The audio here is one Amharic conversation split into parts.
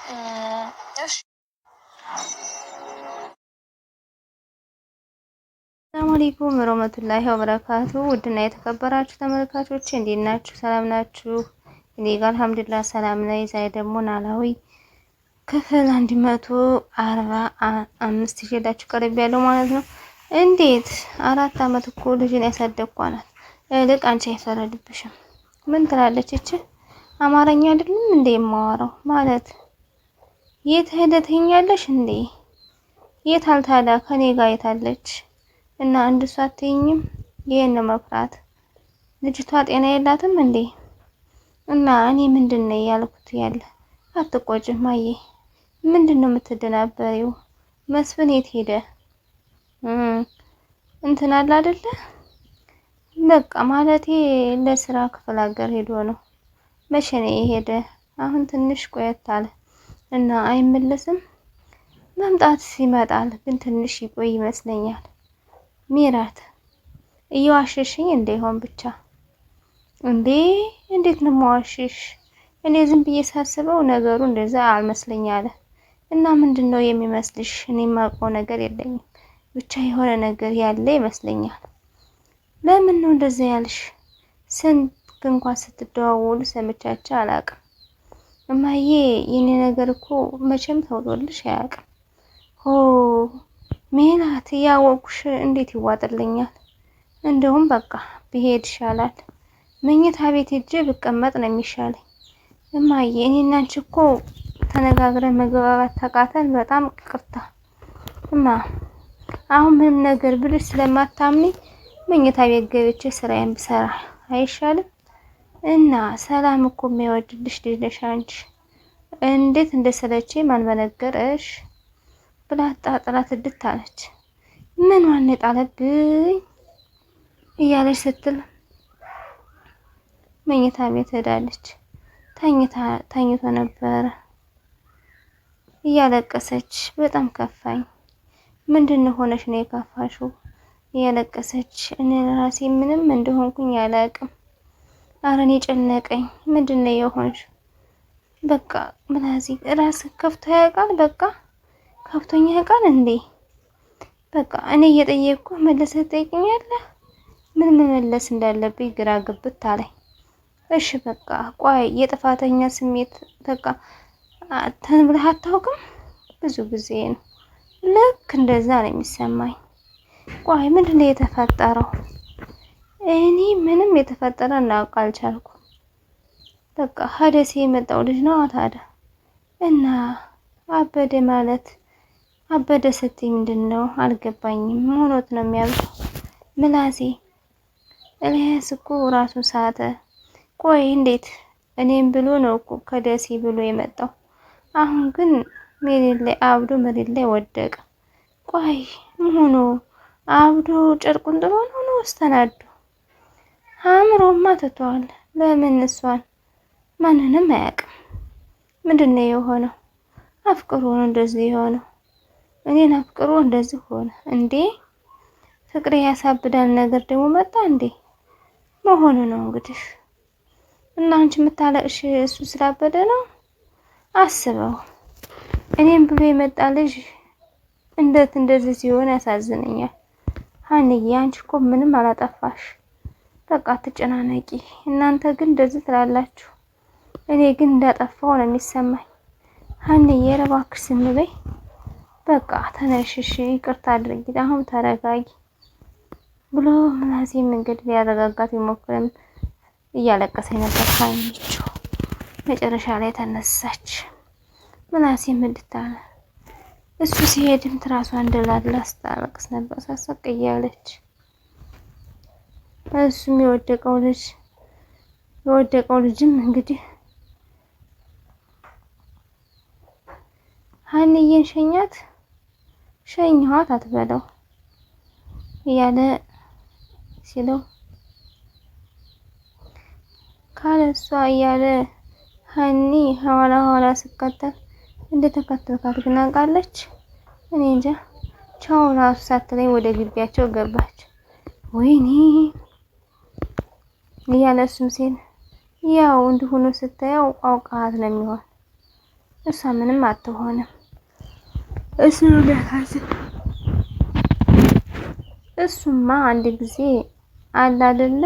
እሺ ሰላም አለይኩም ወራህመቱላሂ ወበረካቱ። ውድና የተከበራችሁ ተመልካቾች እንዴት ናችሁ? ሰላም ናችሁ? እኔ ጋር አልሐምዱሊላህ ሰላም ነኝ። ዛሬ ደግሞ ኖላዊ ክፍል 145 ይዤላችሁ ቀርብ ያለው ማለት ነው። እንዴት 4 አመት እኮ ልጅን ያሳደግኳናት። እልቅ አንቺ አይፈረድብሽም። ምን ትላለች እቺ? አማርኛ አይደለም እንዴ የማወራው? ማለት የት ሄደትኛለሽ እንዴ? የት አልታዳ ከኔ ጋር የታለች? እና አንድሷ አትይኝም? ይሄን መፍራት ልጅቷ ጤና የላትም እንዴ? እና እኔ ምንድነው ያልኩት? ያለ አትቆጭም ማዬ። ምንድነው የምትደናበሪው? መስፍን የት ሄደ? እንትን አለ አይደለ? በቃ ማለቴ ለስራ ክፍለ ሀገር ሄዶ ነው። መቼ ነው የሄደ? አሁን ትንሽ ቆየት አለ እና አይመለስም። መምጣት ይመጣል ግን ትንሽ ይቆይ ይመስለኛል። ሚራት እየዋሸሽኝ እንደሆን ብቻ እንዴ? እንዴት ነው ማዋሽሽ? እኔ ዝም ብዬ ሳስበው ነገሩ እንደዛ አልመስለኝ አለ። እና ምንድነው የሚመስልሽ? እኔ የማውቀው ነገር የለኝም ብቻ የሆነ ነገር ያለ ይመስለኛል። ለምን ነው እንደዛ ያልሽ? ስንት እንኳን ስትደዋወሉ ሰምቻቸው አላውቅም። እማዬ የኔ ነገር እኮ መቼም ተውሎልሽ አያውቅም። ሆ ሜላት እያወቁሽ እንዴት ይዋጥልኛል? እንደውም በቃ ብሄድ ይሻላል። መኝታ ቤት ሄጄ ብቀመጥ ነው የሚሻለኝ። እማዬ እኔና አንቺ እኮ ተነጋግረን መግባባት ተቃተን። በጣም ቅርታ እማ። አሁን ምንም ነገር ብልሽ ስለማታምኒ መኝታ ቤት ገብቼ ስራዬን ብሰራ አይሻልም? እና ሰላም እኮ የሚወድልሽ ልጅ ነሽ አንቺ። እንዴት እንደሰለቼ ማን በነገረሽ? ብላ ጥላት እድት አለች። ምን ዋን ጣለብኝ እያለች ስትል መኝታ ቤት ሄዳለች። ተኝቶ ነበረ እያለቀሰች። በጣም ከፋኝ። ምንድነው ሆነሽ ነው የከፋሽው? እያለቀሰች እኔ ራሴ ምንም እንደሆንኩኝ አላውቅም። ኧረ እኔ ጨነቀኝ። ምንድነው የሆንሽ? በቃ ምናዚ ራስ ከፍቶ ያውቃል? በቃ ከፍቶኛ ያውቃል እንዴ? በቃ እኔ እየጠየቅኩ መለሰህ ትጠይቅኛለህ? ምን መመለስ እንዳለብኝ ግራ ግብት አለኝ። እሺ በቃ ቆይ የጥፋተኛ ስሜት በቃ ተንብለህ አታውቅም? ብዙ ጊዜ ነው ልክ እንደዛ ነው የሚሰማኝ። ቆይ ምንድነው የተፈጠረው? እኔ ምንም የተፈጠረ እናውቅ አልቻልኩም። በቃ ሀደሴ የመጣው ልጅ ነው ታዲያ። እና አበደ ማለት አበደ ስትይ ምንድነው? አልገባኝም። ሞኖት ነው የሚያብደው ምላሴ። ኤልያስ እኮ ራሱ ሳተ። ቆይ እንዴት? እኔም ብሎ ነው እኮ ከደሴ ብሎ የመጣው። አሁን ግን መሬት ላይ አብዶ መሬት ላይ ወደቀ። ቆይ ሆኖ አብዶ ጨርቁን ጥሎ ነው ወስተናዱ? አእምሮማ ትቷል። ለምን እሷን ማንንም አያውቅም። ምንድነው የሆነው? አፍቅሮ ነው እንደዚህ የሆነው። እኔን አፍቅሮ እንደዚህ ሆነ እንዴ? ፍቅሬ ያሳብዳል ነገር ደግሞ መጣ እንዴ? መሆኑ ነው እንግዲህ። እና አንቺ የምታለቅሽ እሱ ስላበደ ነው? አስበው። እኔም ብሎ የመጣ ልጅ እንዴት እንደዚህ ሲሆን ያሳዝነኛል። ሀንዬ አንቺ እኮ ምንም አላጠፋሽ። በቃ አትጨናነቂ። እናንተ ግን እንደዚህ ትላላችሁ፣ እኔ ግን እንዳጠፋው ነው የሚሰማኝ። ሀንዬ እባክሽ ዝም በይ። በቃ ተነሽሽ፣ ይቅርታ አድርጊ፣ አሁን ተረጋጊ ብሎ ምናሴም እንግዲህ ሊያረጋጋት ይሞክራል። እያለቀሰኝ ነበር ሀኒቾ። መጨረሻ ላይ ተነሳች። ምናሴም እንድታለ እሱ ሲሄድም ትራሷን እንደላላ ስታለቅስ ነበር ሳሳቅ እያለች። እሱም የወደቀው ልጅም እንግዲህ ሀኒዬን ሸኛኋት አትበለው እያለ ሲለው ካለሷ እያለ ሀኒ ኋላ ስከተል እንደተከተልካት ግን አውቃለች። እኔ እንጃ። ቻው ራሱ ሳትለኝ ወደ ግቢያቸው ገባች። ወይኔ እያለ እሱም ሲል ያው እንዲሆኑ ስታየው አውቃት ነው የሚሆን። እሷ ምንም አትሆንም። እሱ ነው የሚያሳዝን። እሱማ አንድ ጊዜ አለ አይደለ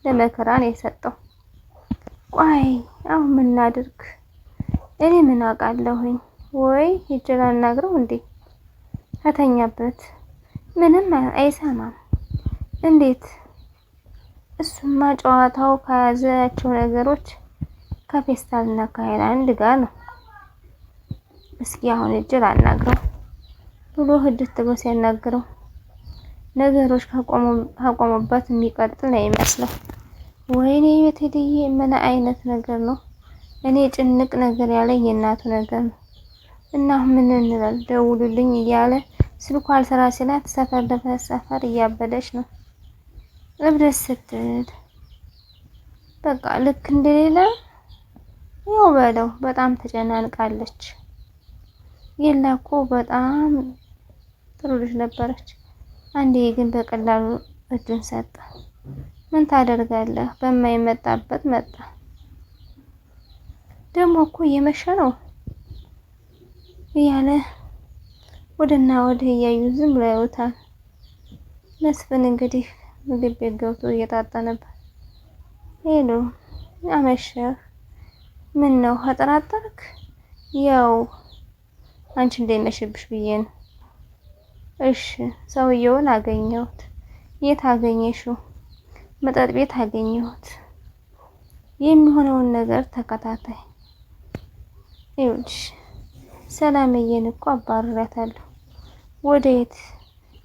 ለመከራ ነው የሰጠው። ቆይ አሁን ምን ላድርግ? እኔ ምን አውቃለሁኝ? ወይ ሂጅ ላናግረው እንዴ? ከተኛበት ምንም አይሰማም። እንዴት? እሱማ ጨዋታው ከያዛቸው ነገሮች ከፌስታልና ከሃይላንድ ጋር ነው። እስኪ አሁን ሂጅ ላናግረው ብሎ ህድት ብሎ ሲያናግረው ነገሮች ካቆሙበት የሚቀጥል ነው የሚመስለው። ወይኔ ቤቴልዬ ምን አይነት ነገር ነው? እኔ ጭንቅ ነገር ያለኝ የእናቱ ነገር ነው። እና ምን እንበል? ደውሉልኝ እያለ ስልኳ አልሰራ ሲላት ሰፈር ለሰፈር እያበደች ነው። እብደት ስትል በቃ ልክ እንደሌላ ያው በለው በጣም ተጨናንቃለች። የላ እኮ በጣም ጥሩ ልጅ ነበረች። አንዴ ግን በቀላሉ እጁን ሰጠ። ምን ታደርጋለህ? በማይመጣበት መጣ። ደግሞ እኮ እየመሸ ነው እያለ ወደና ወደ እያዩ ዝም ብለው ያዩታል። መስፍን እንግዲህ ምግብ ቤት ገብቶ እየጣጣ ነበር። ሄሎ አመሸህ? ምን ነው ተጠራጠርክ? ያው አንቺ እንዳይመሽብሽ ብዬ ነው። እሺ ሰውየውን አገኘሁት። የት አገኘሽው? መጠጥ ቤት አገኘሁት። የሚሆነውን ነገር ተከታታይ። ይኸውልሽ ሰላምዬን እኮ አባርራታለሁ። ወዴት?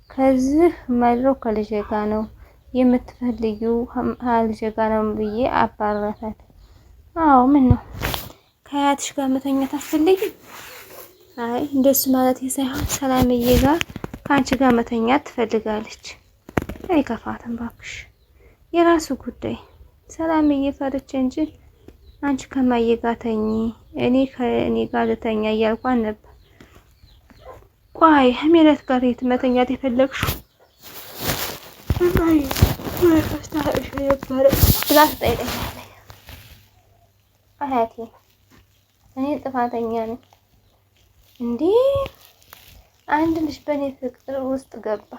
ከዚህ ማድረው ከልጄ ጋር ነው የምትፈልጊው? ልጄ ጋር ነው ብዬ አባርራታለሁ። አዎ ምን ነው ከአያትሽ ጋር መተኛት አትፈልጊም? አይ እንደሱ ማለት ሳይሆን ሰላምዬ ጋር ከአንቺ ጋር መተኛት ትፈልጋለች። አይከፋትም ባክሽ፣ የራሱ ጉዳይ። ሰላምዬ ፈርቼ እንጂ አንቺ ከማዬ ጋር ተኝ፣ እኔ ከእኔ ጋር ልተኛ እያልኳን ነበር። ቆይ ምህረት ጋር የት መተኛት የፈለግሽው? እማዬ ማይቀስታሽ ነበር ብላ ትጠይቀኛለች። አያቴ እኔ ጥፋተኛ ነኝ እንዴ? አንድ ልጅ በእኔ ፍቅር ውስጥ ገባ።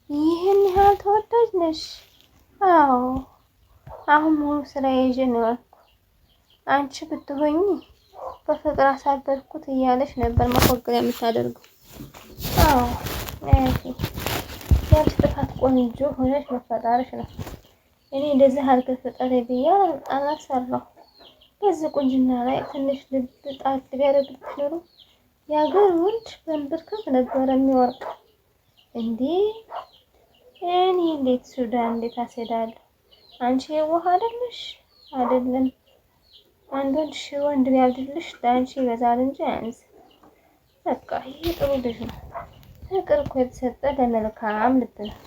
ይህን ያህል ተወዳጅ ነሽ? አዎ አሁን ሙሉ ስራ ይዤ ነው ያልኩ። አንቺ ብትሆኚ በፍቅር አሳበድኩት እያለች ነበር መፎገር የምታደርገው። አዎ አያቴ ያንቺ ጥፋት ቆንጆ ሆነሽ መፈጠርሽ ነው። እኔ እንደዚህ አድርገህ ፍጠሬ ብዬ አላሰራሁ። በዚህ ቁንጅና ላይ ትንሽ ልብ ጣት ቢያደርግልሽ ኖሮ የሀገር ወንድ በንብርክክ ነበረ የሚወርቅ። እንዴ እኔ እንዴት ሱዳን እንዴት አስሄዳለሁ? አንቺ የዋህ አይደለሽ? አይደለም አንድ ወንድ ሺህ ወንድ ቢያብድልሽ ለአንቺ ይበዛል እንጂ አያንስ። በቃ ይሄ ጥሩ ልጅ ነው። ፍቅር እኮ የተሰጠ ለመልካም ልብ ነው።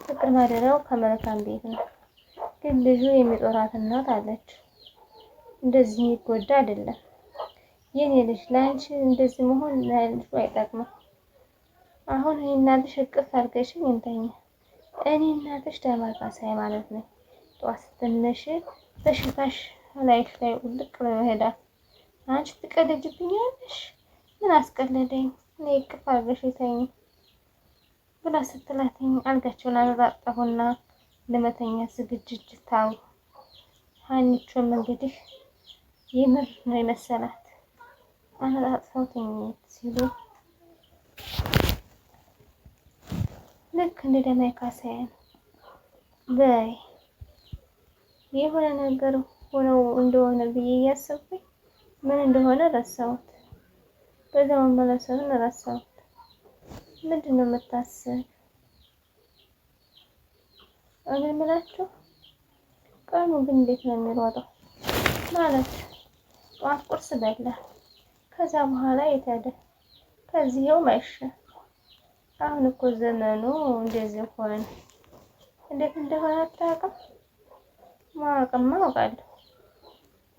ፍቅር ማደሪያው ከመልካም ቤት ነው። ግን ልጁ የሚጦራት እናት አለች። እንደዚህ የሚጎዳ አይደለም። የኔ ልጅ ለአንቺ እንደዚህ መሆን ለልጁ አይጠቅምም። አሁን እኔ እናትሽ እቅፍ አድርገሽኝ እንተኛ። እኔ እናትሽ ደማካሳይ ማለት ነው። ጠዋት ስትነሽ በሽታሽ ላይሽ ላይ ውልቅ ለመሄዳት አንቺ ትቀልጅብኛለሽ። ምን አስቀለደኝ? እኔ እቅፍ አድርገሽ ተኝ ብላ ስትላተኝ አልጋቸውን አነጣጠፉና ለመተኛ ዝግጅት ታው። ሀኒቾም እንግዲህ የምር ነው የመሰላት። አነጣጥፈው ተኝት ሲሉ ልክ እንደ ደማካሳይ በይ የሆነ ነገር ሆነው እንደሆነ ብዬ እያሰብኩኝ ምን እንደሆነ ረሳሁት። በዛው መለሰውን ረሳሁት። ምንድን ነው የምታስብ? እኔ የምላችሁ ቀኑ ግን እንዴት ነው የሚሮጠው? ማለት ጠዋት ቁርስ በላ፣ ከዛ በኋላ የት ሄደ? ከዚህው መሸ። አሁን እኮ ዘመኑ እንደዚህ ሆነ። እንዴት እንደሆነ አታውቅም? ማወቅማ አውቃለሁ።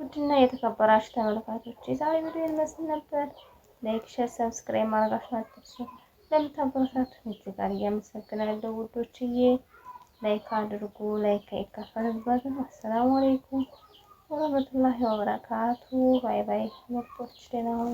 ውድና የተከበራችሁ ተመልካቾች የዛሬ ቪዲዮ ይመስል ነበር። ላይክ፣ ሼር፣ ሰብስክራይብ ማድረጋችሁን አትርሱ። ለምታበረታቱኝ እጅግ አድርጌ አመሰግናለሁ ውዶችዬ። ላይክ አድርጉ። ላይክ አይከፈልበትም። አሰላሙ አለይኩም ወረህመቱላሂ ወበረካቱ። ባይ ባይ ምርጦች፣ ደህና ሁኑ።